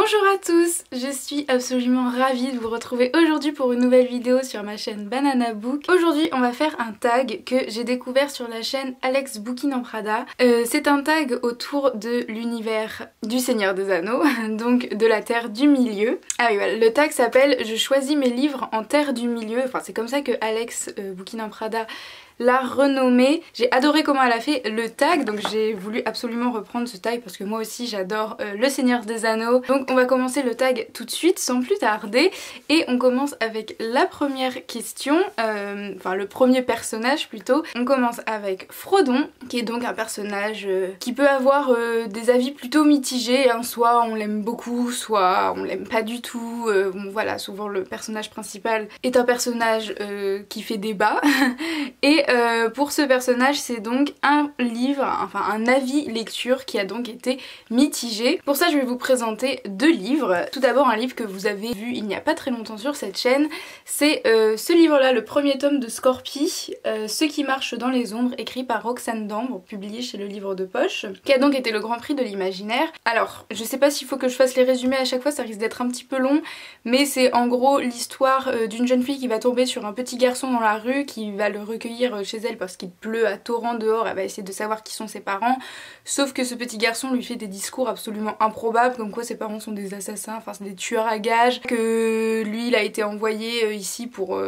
Bonjour à tous, je suis absolument ravie de vous retrouver aujourd'hui pour une nouvelle vidéo sur ma chaîne Banana Book. Aujourd'hui on va faire un tag que j'ai découvert sur la chaîne Alex Bookin en Prada. C'est un tag autour de l'univers du Seigneur des Anneaux, donc de la Terre du Milieu. Ah oui voilà, le tag s'appelle Je choisis mes livres en Terre du Milieu, enfin c'est comme ça que Alex Bookin en Prada l'a renommée. J'ai adoré comment elle a fait le tag, donc j'ai voulu absolument reprendre ce tag parce que moi aussi j'adore le Seigneur des Anneaux. Donc on va commencer le tag tout de suite sans plus tarder et on commence avec la première question, enfin le premier personnage plutôt. On commence avec Frodon qui est donc un personnage qui peut avoir des avis plutôt mitigés, hein. Soit on l'aime beaucoup, soit on l'aime pas du tout. Bon voilà, souvent le personnage principal est un personnage qui fait débat et pour ce personnage c'est donc un livre, enfin un avis lecture qui a donc été mitigé. Pour ça je vais vous présenter deux livres. Tout d'abord un livre que vous avez vu il n'y a pas très longtemps sur cette chaîne, c'est ce livre là, le premier tome de Scorpie, Ce qui marche dans les ombres, écrit par Roxane Dambre, publié chez le Livre de Poche, qui a donc été le Grand Prix de l'Imaginaire. Alors je sais pas s'il faut que je fasse les résumés à chaque fois, ça risque d'être un petit peu long, mais c'est en gros l'histoire d'une jeune fille qui va tomber sur un petit garçon dans la rue, qui va le recueillir chez elle parce qu'il pleut à torrent dehors. Elle va essayer de savoir qui sont ses parents, sauf que ce petit garçon lui fait des discours absolument improbables comme quoi ses parents sont des assassins, enfin c'est des tueurs à gages, que lui il a été envoyé ici pour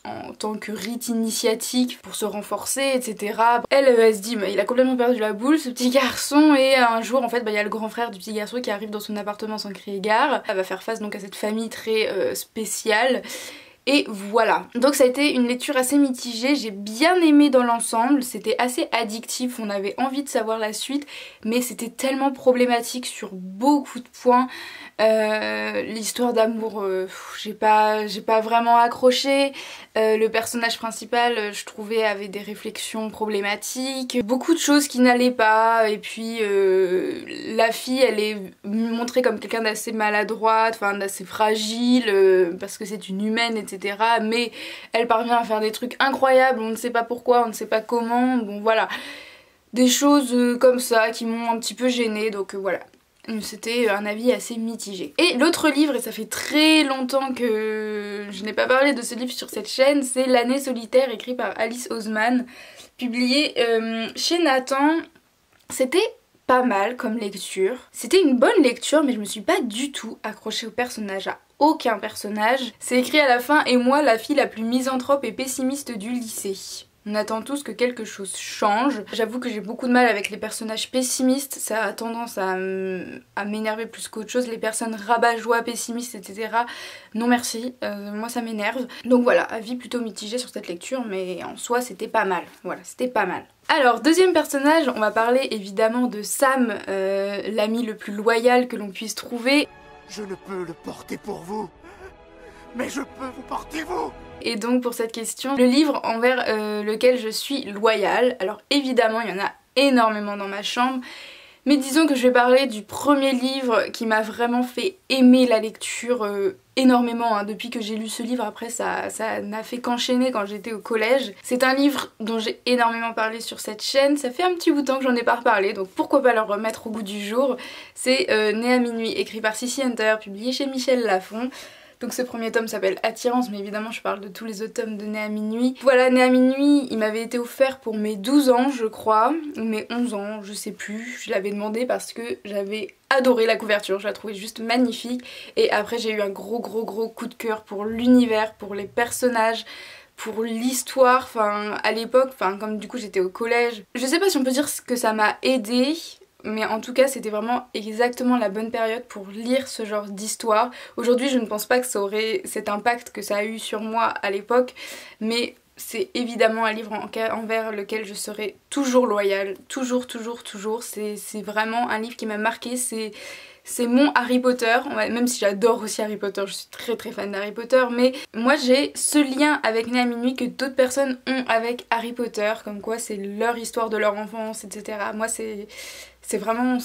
en tant que rite initiatique pour se renforcer, etc. Elle se dit, mais il a complètement perdu la boule ce petit garçon, et un jour en fait il y a le grand frère du petit garçon qui arrive dans son appartement sans crier gare. Elle va faire face donc à cette famille très spéciale. Et voilà, donc ça a été une lecture assez mitigée, j'ai bien aimé dans l'ensemble, c'était assez addictif, on avait envie de savoir la suite, mais c'était tellement problématique sur beaucoup de points. L'histoire d'amour, j'ai pas vraiment accroché. Le personnage principal, je trouvais, avait des réflexions problématiques, beaucoup de choses qui n'allaient pas, et puis la fille elle est montrée comme quelqu'un d'assez maladroite, enfin d'assez fragile, parce que c'est une humaine, etc. Mais elle parvient à faire des trucs incroyables, on ne sait pas pourquoi, on ne sait pas comment, bon voilà. Des choses comme ça qui m'ont un petit peu gênée, donc voilà. C'était un avis assez mitigé. Et l'autre livre, et ça fait très longtemps que je n'ai pas parlé de ce livre sur cette chaîne, c'est L'année solitaire, écrit par Alice Oseman, publié chez Nathan. C'était pas mal comme lecture. C'était une bonne lecture, mais je me suis pas du tout accrochée au personnage, à aucun personnage. C'est écrit à la fin, et moi la fille la plus misanthrope et pessimiste du lycée. On attend tous que quelque chose change. J'avoue que j'ai beaucoup de mal avec les personnages pessimistes, ça a tendance à m'énerver plus qu'autre chose. Les personnes rabat-joie, pessimistes, etc. Non merci, moi ça m'énerve. Donc voilà, avis plutôt mitigé sur cette lecture, mais en soi c'était pas mal. Voilà, c'était pas mal. Alors, deuxième personnage, on va parler évidemment de Sam, l'ami le plus loyal que l'on puisse trouver. Je ne peux le porter pour vous, mais je peux vous porter vous. Et donc pour cette question, le livre envers lequel je suis loyale. Alors évidemment il y en a énormément dans ma chambre, mais disons que je vais parler du premier livre qui m'a vraiment fait aimer la lecture énormément, hein. Depuis que j'ai lu ce livre, après ça n'a fait qu'enchaîner quand j'étais au collège. C'est un livre dont j'ai énormément parlé sur cette chaîne, ça fait un petit bout de temps que j'en ai pas reparlé, donc pourquoi pas le remettre au goût du jour. C'est Né à minuit, écrit par Sissi Hunter, publié chez Michel Lafon. Donc ce premier tome s'appelle Attirance, mais évidemment je parle de tous les autres tomes de Né à minuit. Voilà, Né à minuit, il m'avait été offert pour mes 12 ans je crois, ou mes 11 ans, je sais plus. Je l'avais demandé parce que j'avais adoré la couverture, je la trouvais juste magnifique. Et après j'ai eu un gros coup de cœur pour l'univers, pour les personnages, pour l'histoire, enfin à l'époque, enfin comme du coup j'étais au collège. Je sais pas si on peut dire que ça m'a aidée, mais en tout cas c'était vraiment exactement la bonne période pour lire ce genre d'histoire. Aujourd'hui je ne pense pas que ça aurait cet impact que ça a eu sur moi à l'époque, mais c'est évidemment un livre envers lequel je serai toujours loyale, toujours. C'est vraiment un livre qui m'a marqué, c'est mon Harry Potter, même si j'adore aussi Harry Potter, je suis très fan d'Harry Potter, mais moi j'ai ce lien avec Né à minuit que d'autres personnes ont avec Harry Potter, comme quoi c'est leur histoire de leur enfance, etc. Moi c'est vraiment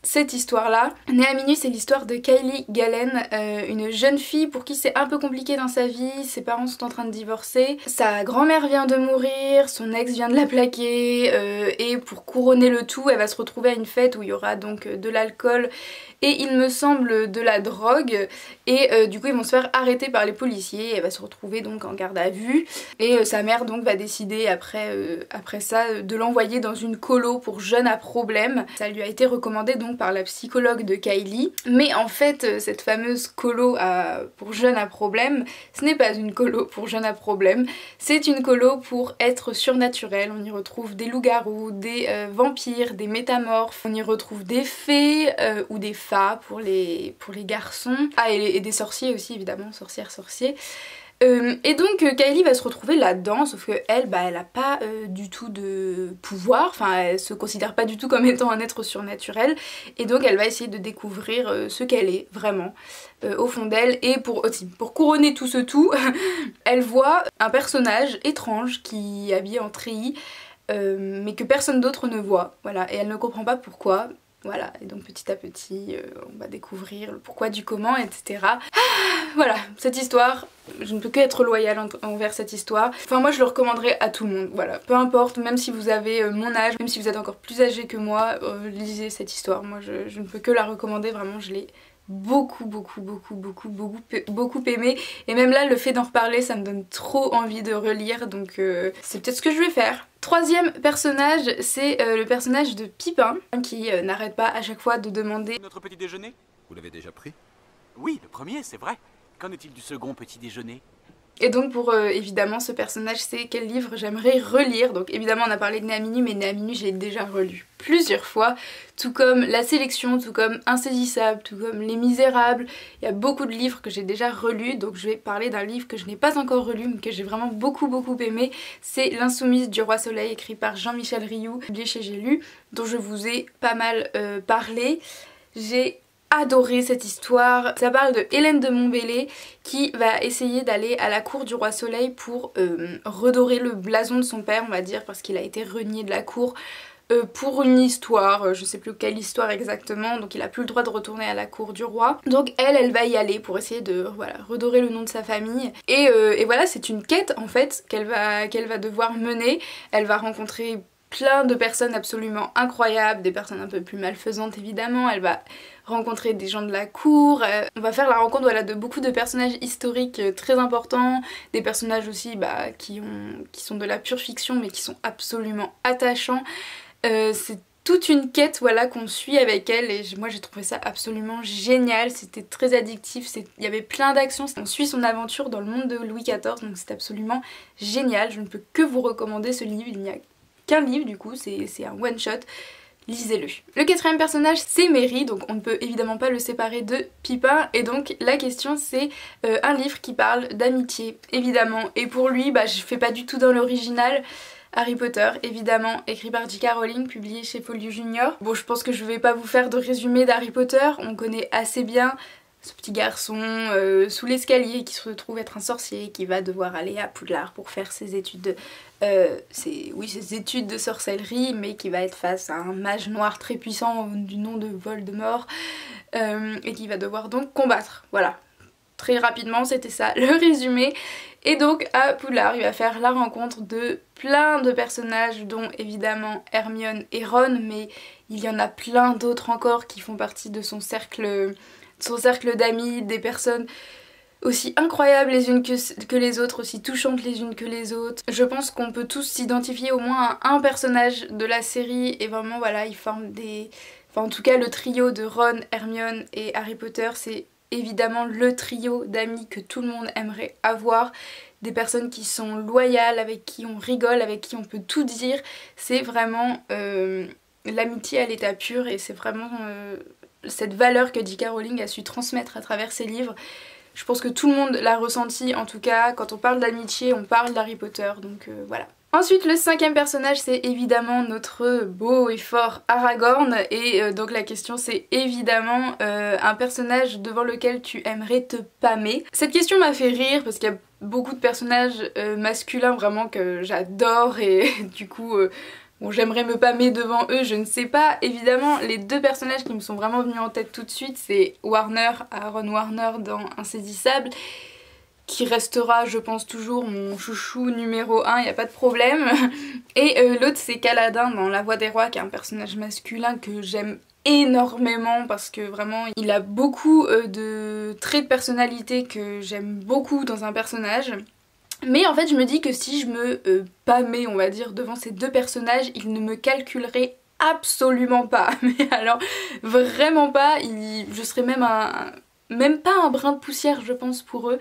cette histoire-là. Né à minuit, c'est l'histoire de Kylie Galen, une jeune fille pour qui c'est un peu compliqué dans sa vie, ses parents sont en train de divorcer, sa grand-mère vient de mourir, son ex vient de la plaquer, et pour couronner le tout, elle va se retrouver à une fête où il y aura donc de l'alcool et il me semble de la drogue, et du coup ils vont se faire arrêter par les policiers, elle va se retrouver donc en garde à vue, et sa mère donc va décider après ça de l'envoyer dans une colo pour jeunes à problème. Ça lui a été recommandé donc par la psychologue de Kylie, mais en fait cette fameuse colo pour jeunes à problème, ce n'est pas une colo pour jeunes à problème, c'est une colo pour être surnaturel. On y retrouve des loups-garous, des vampires, des métamorphes, on y retrouve des fées ou des pour les garçons. Ah, et des sorciers aussi, évidemment, sorcières. Et donc Kylie va se retrouver là-dedans, sauf que elle a pas du tout de pouvoir, enfin elle se considère pas du tout comme étant un être surnaturel, et donc elle va essayer de découvrir ce qu'elle est vraiment au fond d'elle. Et pour couronner tout ce tout, elle voit un personnage étrange qui est habillé en treillis, mais que personne d'autre ne voit, voilà, et elle ne comprend pas pourquoi. Voilà, et donc petit à petit, on va découvrir le pourquoi du comment, etc. Voilà, cette histoire, je ne peux que être loyale envers cette histoire. Enfin, moi je le recommanderais à tout le monde, voilà. Peu importe, même si vous avez mon âge, même si vous êtes encore plus âgé que moi, lisez cette histoire. Moi je ne peux que la recommander, vraiment, je l'ai beaucoup aimé, et même là le fait d'en reparler ça me donne trop envie de relire, donc c'est peut-être ce que je vais faire. Troisième personnage, c'est le personnage de Pipin qui n'arrête pas à chaque fois de demander Notre petit déjeuner? Vous l'avez déjà pris? Oui, le premier, c'est vrai. Qu'en est-il du second petit déjeuner? Et donc pour évidemment ce personnage, c'est quel livre j'aimerais relire. Donc évidemment on a parlé de Né à minuit, mais Né à minuit j'ai déjà relu plusieurs fois, tout comme La Sélection, tout comme Insaisissable, tout comme Les Misérables. Il y a beaucoup de livres que j'ai déjà relus, donc je vais parler d'un livre que je n'ai pas encore relu mais que j'ai vraiment beaucoup aimé. C'est L'Insoumise du Roi Soleil, écrit par Jean-Michel Rioux, publié chez J'ai lu, dont je vous ai pas mal parlé. J'ai adoré cette histoire. Ça parle de Hélène de Montbellé qui va essayer d'aller à la cour du roi Soleil pour redorer le blason de son père, on va dire, parce qu'il a été renié de la cour pour une histoire, je sais plus quelle histoire exactement, donc il a plus le droit de retourner à la cour du roi. Donc elle va y aller pour essayer de redorer le nom de sa famille, et voilà, c'est une quête en fait qu'elle va devoir mener. Elle va rencontrer plein de personnes absolument incroyables, des personnes un peu plus malfaisantes évidemment, elle va rencontrer des gens de la cour, on va faire la rencontre de beaucoup de personnages historiques très importants, des personnages aussi qui sont de la pure fiction mais qui sont absolument attachants. C'est toute une quête qu'on suit avec elle, et moi j'ai trouvé ça absolument génial, c'était très addictif, il y avait plein d'actions, on suit son aventure dans le monde de Louis XIV, donc c'est absolument génial. Je ne peux que vous recommander ce livre, il n'y a qu'un livre du coup, c'est un one shot, lisez-le. Le quatrième personnage c'est Merry, donc on ne peut évidemment pas le séparer de Pipin, et donc la question c'est un livre qui parle d'amitié évidemment, et pour lui je fais pas du tout dans l'original. Harry Potter, évidemment, écrit par J.K. Rowling, publié chez Folio Junior. Bon, je pense que je vais pas vous faire de résumé d'Harry Potter, on connaît assez bien ce petit garçon sous l'escalier qui se retrouve être un sorcier, qui va devoir aller à Poudlard pour faire ses études ses études de sorcellerie, mais qui va être face à un mage noir très puissant du nom de Voldemort, et qui va devoir donc combattre, voilà. Très rapidement, c'était ça le résumé. Et donc à Poudlard, il va faire la rencontre de plein de personnages, dont évidemment Hermione et Ron, mais il y en a plein d'autres encore qui font partie de son cercle d'amis, des personnes aussi incroyables les unes que les autres, aussi touchantes les unes que les autres. Je pense qu'on peut tous s'identifier au moins à un personnage de la série, et vraiment voilà, ils forment en tout cas le trio de Ron, Hermione et Harry Potter, c'est évidemment le trio d'amis que tout le monde aimerait avoir, des personnes qui sont loyales, avec qui on rigole, avec qui on peut tout dire. C'est vraiment l'amitié à l'état pur, et c'est vraiment cette valeur que J.K. Rowling a su transmettre à travers ses livres. Je pense que tout le monde l'a ressenti, en tout cas quand on parle d'amitié on parle d'Harry Potter, donc voilà. Ensuite le cinquième personnage c'est évidemment notre beau et fort Aragorn, et donc la question c'est évidemment un personnage devant lequel tu aimerais te pâmer. Cette question m'a fait rire parce qu'il y a beaucoup de personnages masculins vraiment que j'adore, et du coup Bon, j'aimerais me pâmer devant eux, je ne sais pas. Évidemment, les deux personnages qui me sont vraiment venus en tête tout de suite, c'est Warner, Aaron Warner dans Insaisissable, qui restera, je pense, toujours mon chouchou numéro 1, y a pas de problème. Et l'autre, c'est Kaladin dans La Voix des Rois, qui est un personnage masculin que j'aime énormément parce que vraiment il a beaucoup de traits de personnalité que j'aime beaucoup dans un personnage. Mais en fait je me dis que si je me pâmais, on va dire, devant ces deux personnages, ils ne me calculeraient absolument pas. Mais alors vraiment pas, je serais même pas un brin de poussière je pense pour eux.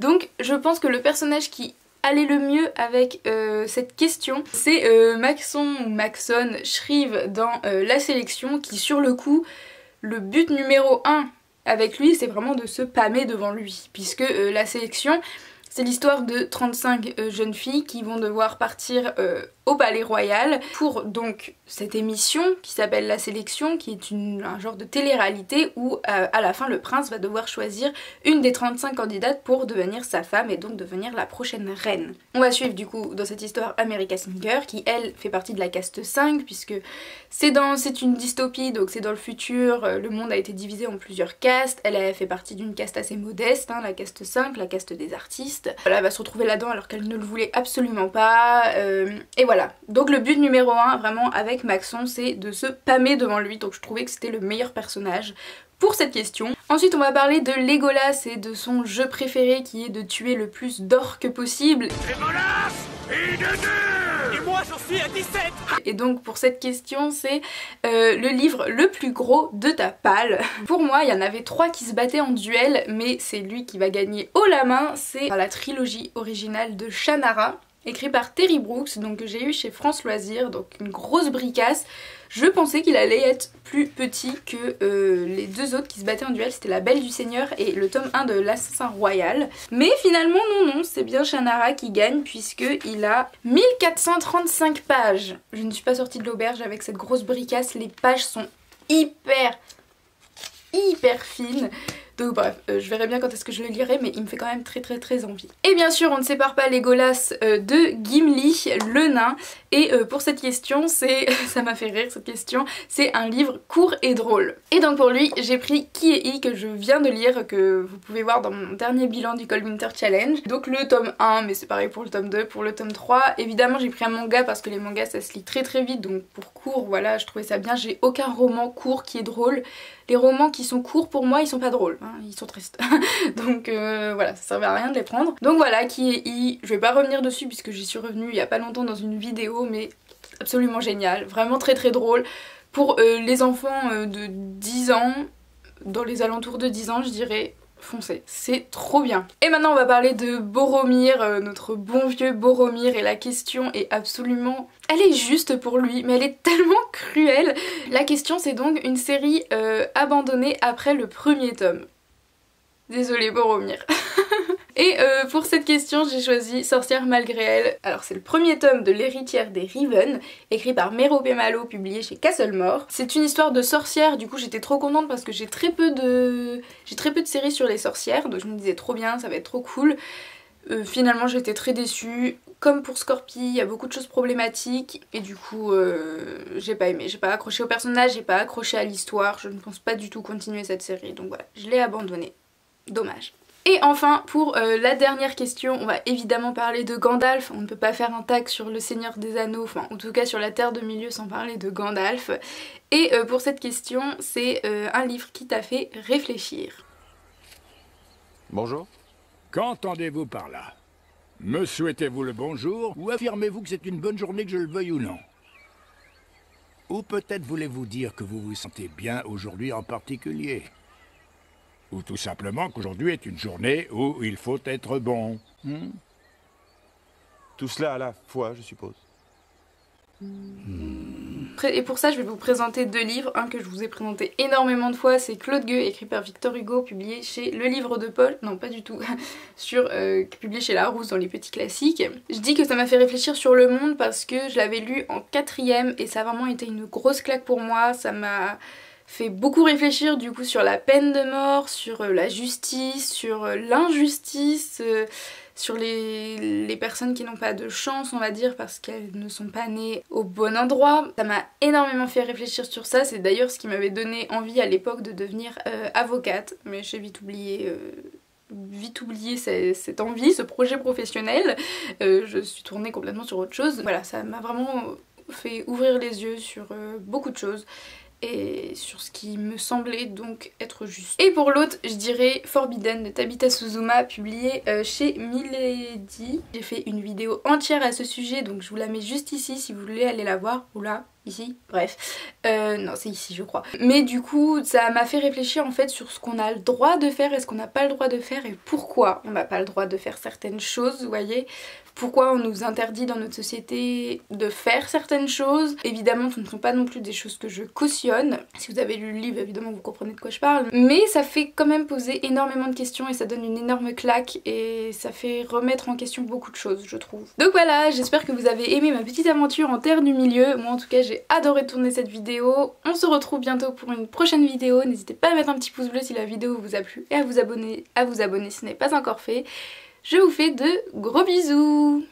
Donc je pense que le personnage qui allait le mieux avec cette question, c'est Maxon ou Maxon Shrieve dans La Sélection, qui sur le coup, le but numéro 1 avec lui, c'est vraiment de se pâmer devant lui, puisque La Sélection, c'est l'histoire de 35 jeunes filles qui vont devoir partir au Palais Royal pour donc cette émission qui s'appelle La Sélection, qui est un genre de télé-réalité où à la fin le prince va devoir choisir une des 35 candidates pour devenir sa femme et donc devenir la prochaine reine. On va suivre du coup dans cette histoire America Singer qui elle fait partie de la caste 5 puisque c'est une dystopie, donc c'est dans le futur, le monde a été divisé en plusieurs castes, elle a fait partie d'une caste assez modeste, hein, la caste 5, la caste des artistes. Voilà, elle va se retrouver là-dedans alors qu'elle ne le voulait absolument pas, et voilà. Donc le but numéro 1 vraiment avec Maxon, c'est de se pâmer devant lui, donc je trouvais que c'était le meilleur personnage pour cette question. Ensuite on va parler de Legolas et de son jeu préféré qui est de tuer le plus d'orques possible. Legolas et de deux. Et moi j'en suis à 17. Et donc pour cette question c'est le livre le plus gros de ta palle. Pour moi il y en avait 3 qui se battaient en duel, mais c'est lui qui va gagner haut la main. C'est la trilogie originale de Shannara, écrit par Terry Brooks, donc que j'ai eu chez France Loisirs, donc une grosse bricasse. Je pensais qu'il allait être plus petit que les deux autres qui se battaient en duel, c'était La Belle du Seigneur et le tome 1 de l'Assassin Royal. Mais finalement non, c'est bien Shannara qui gagne puisqu'il a 1435 pages. Je ne suis pas sortie de l'auberge avec cette grosse bricasse, les pages sont hyper fines. Donc bref, je verrai bien quand est-ce que je le lirai, mais il me fait quand même très envie. Et bien sûr on ne sépare pas Legolas de Gimli, le nain. Et pour cette question, ça m'a fait rire cette question, c'est un livre court et drôle. Et donc pour lui j'ai pris Qui est I que je viens de lire, que vous pouvez voir dans mon dernier bilan du Cold Winter Challenge. Donc le tome 1, mais c'est pareil pour le tome 2, pour le tome 3. Évidemment j'ai pris un manga parce que les mangas ça se lit très vite, donc pour court voilà je trouvais ça bien. J'ai aucun roman court qui est drôle. Les romans qui sont courts pour moi ils sont pas drôles, hein, ils sont tristes. Donc voilà, ça servait à rien de les prendre. Donc voilà, Qui est I, je vais pas revenir dessus puisque j'y suis revenue il y a pas longtemps dans une vidéo, mais absolument génial, vraiment très drôle. Pour les enfants de 10 ans, dans les alentours de 10 ans je dirais, foncez, c'est trop bien. Et maintenant on va parler de Boromir, notre bon vieux Boromir, et la question est absolument... Elle est juste pour lui, mais elle est tellement cruelle. La question c'est donc une série abandonnée après le premier tome. Désolée Boromir. Et pour cette question j'ai choisi Sorcière malgré elle. Alors c'est le premier tome de L'héritière des Riven, écrit par Mérope Malo, publié chez Castlemore. C'est une histoire de sorcière, du coup j'étais trop contente parce que j'ai très peu de séries sur les sorcières, donc je me disais trop bien, ça va être trop cool. Finalement j'étais très déçue. Comme pour Scorpie, il y a beaucoup de choses problématiques et du coup j'ai pas aimé, j'ai pas accroché au personnage, j'ai pas accroché à l'histoire, je ne pense pas du tout continuer cette série, donc voilà, je l'ai abandonnée. Dommage. Et enfin pour la dernière question, on va évidemment parler de Gandalf. On ne peut pas faire un tag sur le Seigneur des Anneaux, enfin en tout cas sur la Terre de Milieu sans parler de Gandalf. Et pour cette question, c'est un livre qui t'a fait réfléchir. Bonjour. Qu'entendez-vous par là? Me souhaitez-vous le bonjour ou affirmez-vous que c'est une bonne journée que je le veuille ou non? Ou peut-être voulez-vous dire que vous vous sentez bien aujourd'hui en particulier? Ou tout simplement qu'aujourd'hui est une journée où il faut être bon. Tout cela à la fois, je suppose. Et pour ça je vais vous présenter deux livres, un que je vous ai présenté énormément de fois, c'est Claude Gueux, écrit par Victor Hugo, publié chez Le Livre de Paul, non pas du tout, publié chez Larousse dans les petits classiques. Je dis que ça m'a fait réfléchir sur le monde parce que je l'avais lu en 4ème et ça a vraiment été une grosse claque pour moi, ça m'a fait beaucoup réfléchir du coup sur la peine de mort, sur la justice, sur l'injustice, sur les personnes qui n'ont pas de chance, on va dire, parce qu'elles ne sont pas nées au bon endroit. Ça m'a énormément fait réfléchir sur ça, c'est d'ailleurs ce qui m'avait donné envie à l'époque de devenir avocate, mais j'ai vite oublié cette envie, ce projet professionnel. Je suis tournée complètement sur autre chose. Voilà, ça m'a vraiment fait ouvrir les yeux sur beaucoup de choses et sur ce qui me semblait donc être juste. Et pour l'autre, je dirais Forbidden de Tabitha Suzuma, publié chez Milady. J'ai fait une vidéo entière à ce sujet, donc je vous la mets juste ici si vous voulez aller la voir. Ou là, ici, bref. Non, c'est ici je crois. Mais du coup, ça m'a fait réfléchir en fait sur ce qu'on a le droit de faire et ce qu'on n'a pas le droit de faire et pourquoi on n'a pas le droit de faire certaines choses, vous voyez. Pourquoi on nous interdit dans notre société de faire certaines choses. Évidemment, ce ne sont pas non plus des choses que je cautionne. Si vous avez lu le livre, évidemment, vous comprenez de quoi je parle. Mais ça fait quand même poser énormément de questions et ça donne une énorme claque et ça fait remettre en question beaucoup de choses, je trouve. Donc voilà, j'espère que vous avez aimé ma petite aventure en terre du milieu. Moi, en tout cas, j'ai adoré tourner cette vidéo. On se retrouve bientôt pour une prochaine vidéo. N'hésitez pas à mettre un petit pouce bleu si la vidéo vous a plu et à vous abonner si ce n'est pas encore fait. Je vous fais de gros bisous.